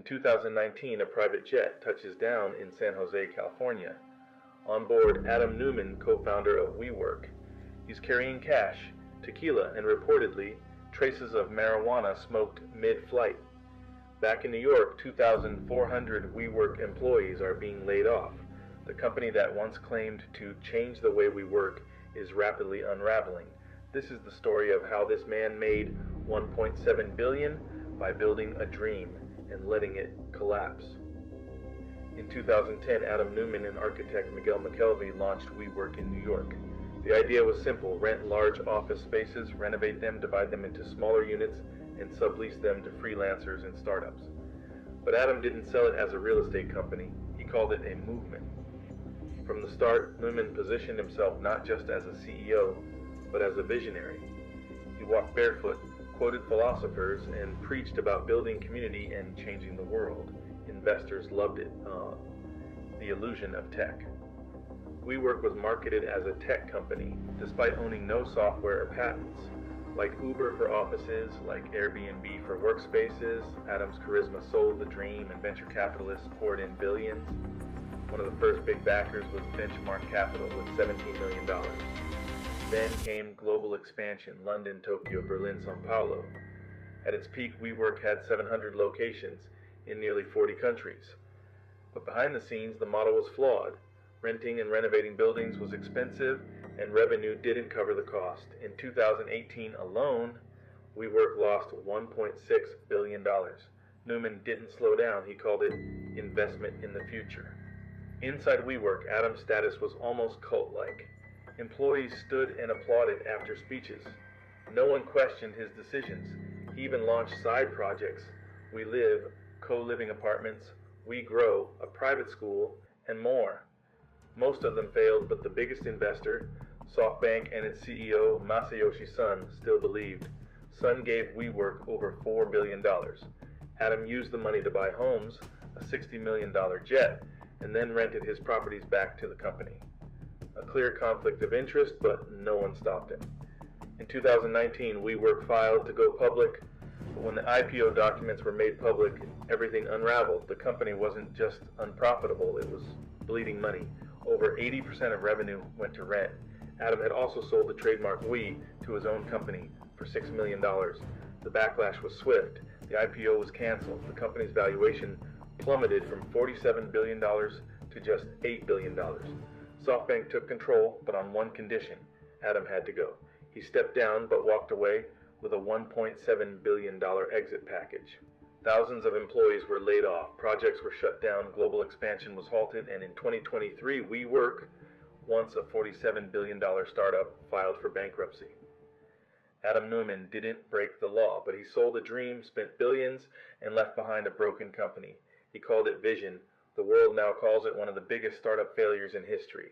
2019, a private jet touches down in San Jose, California. On board, Adam Neumann, co-founder of WeWork. He's carrying cash, tequila, and reportedly traces of marijuana smoked mid-flight. Back in New York, 2,400 WeWork employees are being laid off. The company that once claimed to change the way we work is rapidly unraveling. This is the story of how this man made $1.7 billion by building a dream and letting it collapse. In 2010, Adam Neumann and architect Miguel McKelvey launched WeWork in New York. The idea was simple: rent large office spaces, renovate them, divide them into smaller units, and sublease them to freelancers and startups. But Adam didn't sell it as a real estate company. He called it a movement. From the start, Neumann positioned himself not just as a CEO, but as a visionary. He walked barefoot, quoted philosophers, and preached about building community and changing the world. Investors loved it. The illusion of tech. WeWork was marketed as a tech company, despite owning no software or patents. Like Uber for offices, like Airbnb for workspaces, Adam's charisma sold the dream, and venture capitalists poured in billions. One of the first big backers was Benchmark Capital with $17 million. Then came global expansion: London, Tokyo, Berlin, Sao Paulo. At its peak, WeWork had 700 locations in nearly 40 countries. But behind the scenes, the model was flawed. Renting and renovating buildings was expensive, and revenue didn't cover the cost. In 2018 alone, WeWork lost $1.6 billion. Neumann didn't slow down. He called it investment in the future. Inside WeWork, Adam's status was almost cult-like. Employees stood and applauded after speeches. No one questioned his decisions. He even launched side projects: We Live, co-living apartments, We Grow, a private school, and more. Most of them failed, but the biggest investor, SoftBank, and its CEO, Masayoshi Son, still believed. Son gave WeWork over $4 billion. Adam used the money to buy homes, a $60 million jet, and then rented his properties back to the company. A clear conflict of interest, but no one stopped him. In 2019, WeWork filed to go public, but when the IPO documents were made public, everything unraveled. The company wasn't just unprofitable, it was bleeding money. Over 80% of revenue went to rent. Adam had also sold the trademark We to his own company for $6 million. The backlash was swift. The IPO was canceled. The company's valuation plummeted from $47 billion to just $8 billion. SoftBank took control, but on one condition: Adam had to go. He stepped down, but walked away with a $1.7 billion exit package. Thousands of employees were laid off, projects were shut down, global expansion was halted, and in 2023, WeWork, once a $47 billion startup, filed for bankruptcy. Adam Neumann didn't break the law, but he sold a dream, spent billions, and left behind a broken company. He called it vision. The world now calls it one of the biggest startup failures in history.